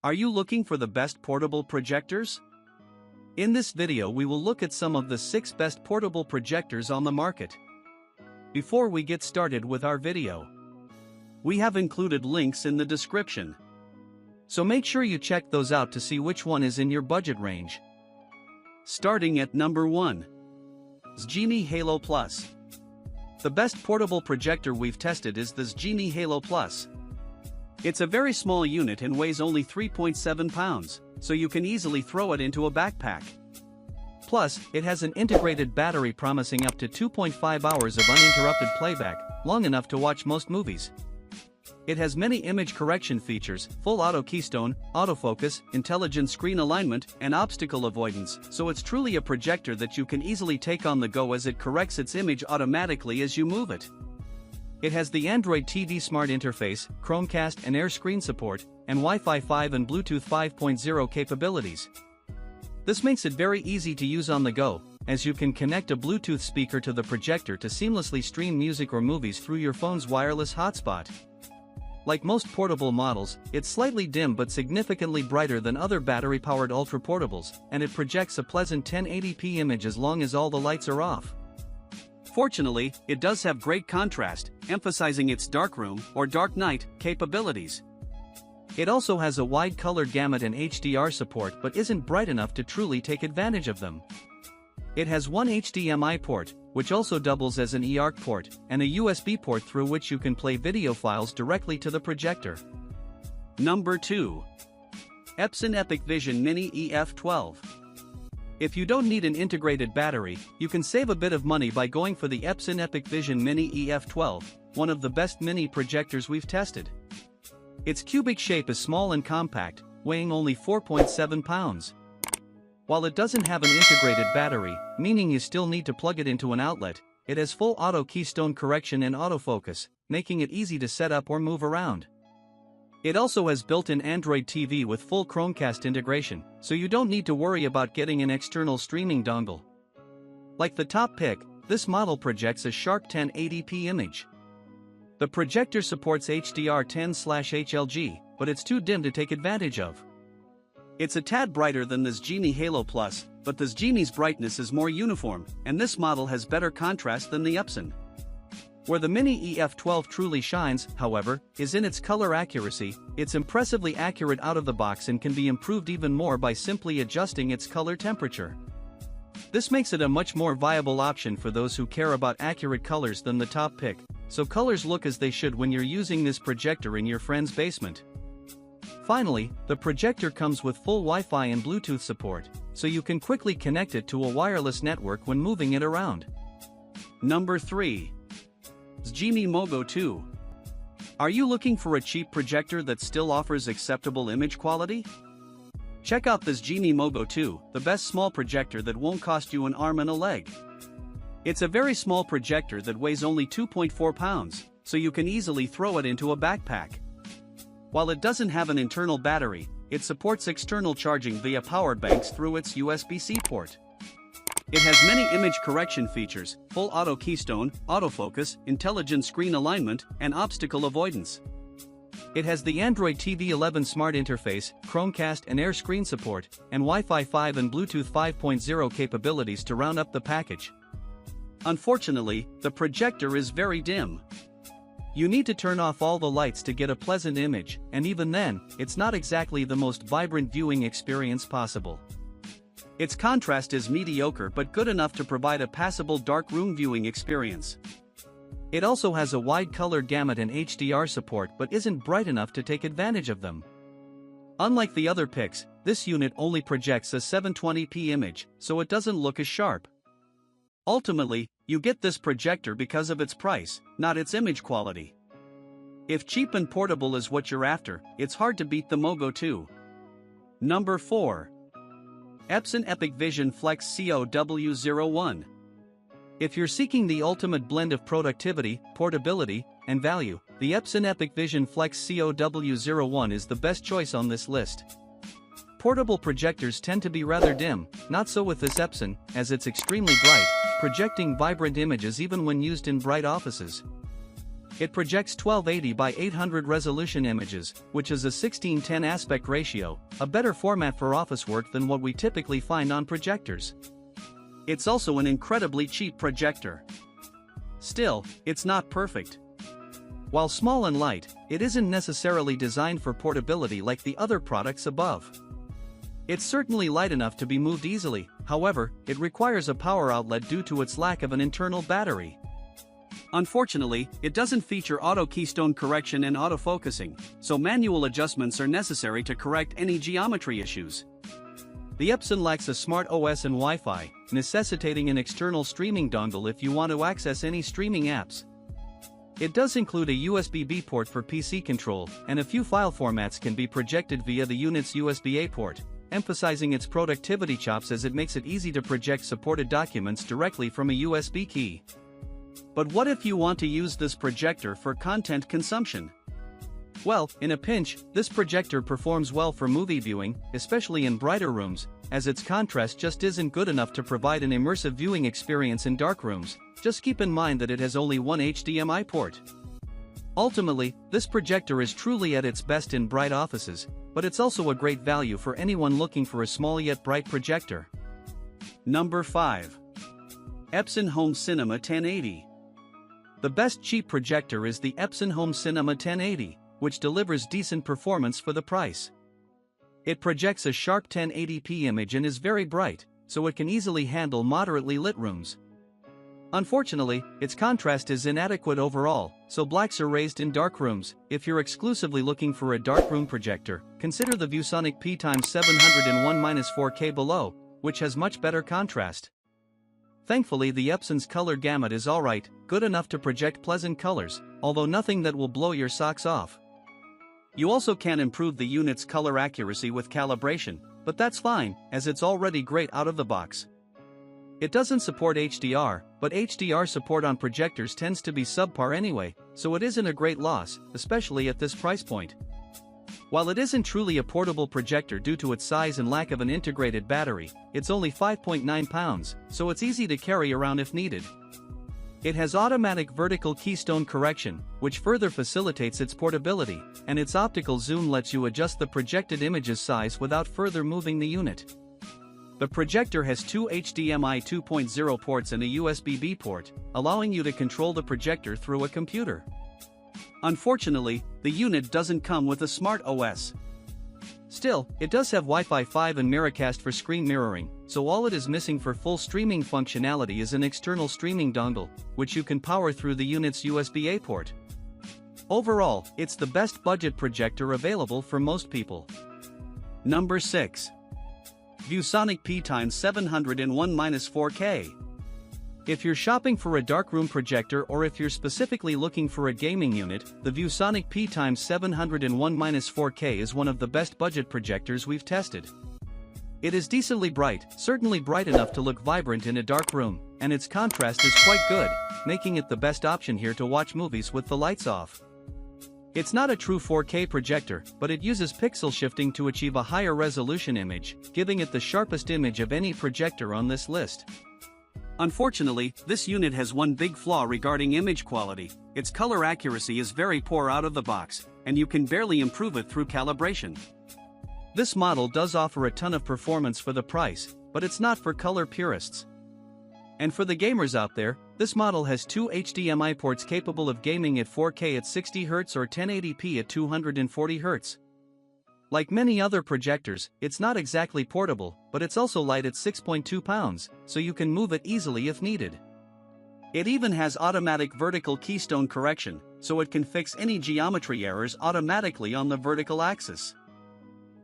Are you looking for the best portable projectors? In this video we will look at some of the 6 best portable projectors on the market. Before we get started with our video, we have included links in the description. So make sure you check those out to see which one is in your budget range. Starting at number 1. Genie Halo Plus. The best portable projector we've tested is this Genie Halo Plus. It's a very small unit and weighs only 3.7 pounds, so you can easily throw it into a backpack. Plus, it has an integrated battery promising up to 2.5 hours of uninterrupted playback, long enough to watch most movies. It has many image correction features, full auto keystone, autofocus, intelligent screen alignment, and obstacle avoidance, so it's truly a projector that you can easily take on the go as it corrects its image automatically as you move it. It has the Android TV Smart Interface, Chromecast and Air screen support, and Wi-Fi 5 and Bluetooth 5.0 capabilities. This makes it very easy to use on the go, as you can connect a Bluetooth speaker to the projector to seamlessly stream music or movies through your phone's wireless hotspot. Like most portable models, it's slightly dim but significantly brighter than other battery-powered ultra-portables, and it projects a pleasant 1080p image as long as all the lights are off. Fortunately, it does have great contrast, emphasizing its darkroom or dark night capabilities. It also has a wide color gamut and HDR support but isn't bright enough to truly take advantage of them. It has one HDMI port, which also doubles as an eARC port, and a USB port through which you can play video files directly to the projector. Number 2. Epson Epic Vision Mini EF12. If you don't need an integrated battery, you can save a bit of money by going for the Epson Epic Vision Mini EF12, one of the best mini projectors we've tested. Its cubic shape is small and compact, weighing only 4.7 pounds. While it doesn't have an integrated battery, meaning you still need to plug it into an outlet, it has full auto keystone correction and autofocus, making it easy to set up or move around. It also has built-in Android TV with full Chromecast integration, so you don't need to worry about getting an external streaming dongle. Like the top pick, this model projects a sharp 1080p image. The projector supports HDR10/HLG, but it's too dim to take advantage of. It's a tad brighter than this Genie Halo Plus, but this Genie's brightness is more uniform, and this model has better contrast than the Epson. Where the Mini EF12 truly shines, however, is in its color accuracy. It's impressively accurate out of the box and can be improved even more by simply adjusting its color temperature. This makes it a much more viable option for those who care about accurate colors than the top pick, so colors look as they should when you're using this projector in your friend's basement. Finally, the projector comes with full Wi-Fi and Bluetooth support, so you can quickly connect it to a wireless network when moving it around. Number 3. Genie Mogo 2. Are you looking for a cheap projector that still offers acceptable image quality? Check out this Genie Mogo 2, the best small projector that won't cost you an arm and a leg. It's a very small projector that weighs only 2.4 pounds, so you can easily throw it into a backpack. While it doesn't have an internal battery, it supports external charging via power banks through its USB-C port. It has many image correction features, full auto keystone, autofocus, intelligent screen alignment, and obstacle avoidance. It has the Android TV 11 Smart Interface, Chromecast and Air screen support, and Wi-Fi 5 and Bluetooth 5.0 capabilities to round up the package. Unfortunately, the projector is very dim. You need to turn off all the lights to get a pleasant image, and even then, it's not exactly the most vibrant viewing experience possible. Its contrast is mediocre but good enough to provide a passable dark room viewing experience. It also has a wide color gamut and HDR support but isn't bright enough to take advantage of them. Unlike the other picks, this unit only projects a 720p image, so it doesn't look as sharp. Ultimately, you get this projector because of its price, not its image quality. If cheap and portable is what you're after, it's hard to beat the Mogo 2. Number 4. Epson Epic Vision Flex COW01. If you're seeking the ultimate blend of productivity, portability, and value, the Epson Epic Vision Flex COW01 is the best choice on this list. Portable projectors tend to be rather dim, not so with this Epson, as it's extremely bright, projecting vibrant images even when used in bright offices. It projects 1280 by 800 resolution images, which is a 16:10 aspect ratio, a better format for office work than what we typically find on projectors. It's also an incredibly cheap projector. Still, it's not perfect. While small and light, it isn't necessarily designed for portability like the other products above. It's certainly light enough to be moved easily, however, it requires a power outlet due to its lack of an internal battery. Unfortunately, it doesn't feature auto keystone correction and autofocusing, so manual adjustments are necessary to correct any geometry issues. The Epson lacks a smart OS and Wi-Fi, necessitating an external streaming dongle if you want to access any streaming apps. It does include a USB-B port for PC control, and a few file formats can be projected via the unit's USB-A port, emphasizing its productivity chops as it makes it easy to project supported documents directly from a USB key. But what if you want to use this projector for content consumption? Well, in a pinch, this projector performs well for movie viewing, especially in brighter rooms, as its contrast just isn't good enough to provide an immersive viewing experience in dark rooms. Just keep in mind that it has only one HDMI port. Ultimately, this projector is truly at its best in bright offices, but it's also a great value for anyone looking for a small yet bright projector. Number 5. Epson Home Cinema 1080. The best cheap projector is the Epson Home Cinema 1080, which delivers decent performance for the price. It projects a sharp 1080p image and is very bright, so it can easily handle moderately lit rooms. Unfortunately, its contrast is inadequate overall, so blacks are raised in dark rooms. If you're exclusively looking for a darkroom projector, consider the ViewSonic P701-4K below, which has much better contrast. Thankfully, the Epson's color gamut is alright, good enough to project pleasant colors, although nothing that will blow your socks off. You also can improve the unit's color accuracy with calibration, but that's fine, as it's already great out of the box. It doesn't support HDR, but HDR support on projectors tends to be subpar anyway, so it isn't a great loss, especially at this price point. While it isn't truly a portable projector due to its size and lack of an integrated battery, it's only 5.9 pounds, so it's easy to carry around if needed. It has automatic vertical keystone correction, which further facilitates its portability, and its optical zoom lets you adjust the projected image's size without further moving the unit. The projector has two HDMI 2.0 ports and a USB-B port, allowing you to control the projector through a computer. Unfortunately, the unit doesn't come with a smart OS. Still, it does have Wi-Fi 5 and Miracast for screen mirroring, so all it is missing for full streaming functionality is an external streaming dongle, which you can power through the unit's USB-A port. Overall, it's the best budget projector available for most people. Number 6. ViewSonic P701-4K. If you're shopping for a darkroom projector or if you're specifically looking for a gaming unit, the ViewSonic P701-4K is one of the best budget projectors we've tested. It is decently bright, certainly bright enough to look vibrant in a dark room, and its contrast is quite good, making it the best option here to watch movies with the lights off. It's not a true 4K projector, but it uses pixel shifting to achieve a higher resolution image, giving it the sharpest image of any projector on this list. Unfortunately, this unit has one big flaw regarding image quality: its color accuracy is very poor out of the box, and you can barely improve it through calibration. This model does offer a ton of performance for the price, but it's not for color purists. And for the gamers out there, this model has two HDMI ports capable of gaming at 4K at 60Hz or 1080p at 240Hz. Like many other projectors, it's not exactly portable, but it's also light at 6.2 pounds, so you can move it easily if needed. It even has automatic vertical keystone correction, so it can fix any geometry errors automatically on the vertical axis.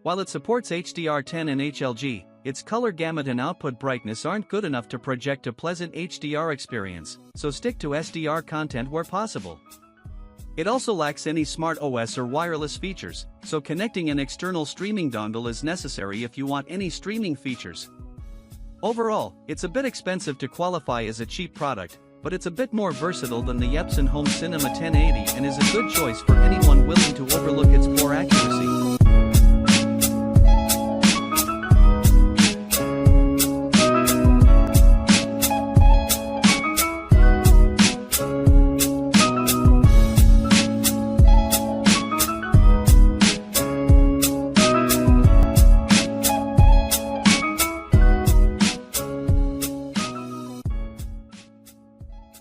While it supports HDR10 and HLG, its color gamut and output brightness aren't good enough to project a pleasant HDR experience, so stick to SDR content where possible. It also lacks any smart OS or wireless features, so connecting an external streaming dongle is necessary if you want any streaming features. Overall, it's a bit expensive to qualify as a cheap product, but it's a bit more versatile than the Epson Home Cinema 1080 and is a good choice for anyone willing to overlook its poor accuracy.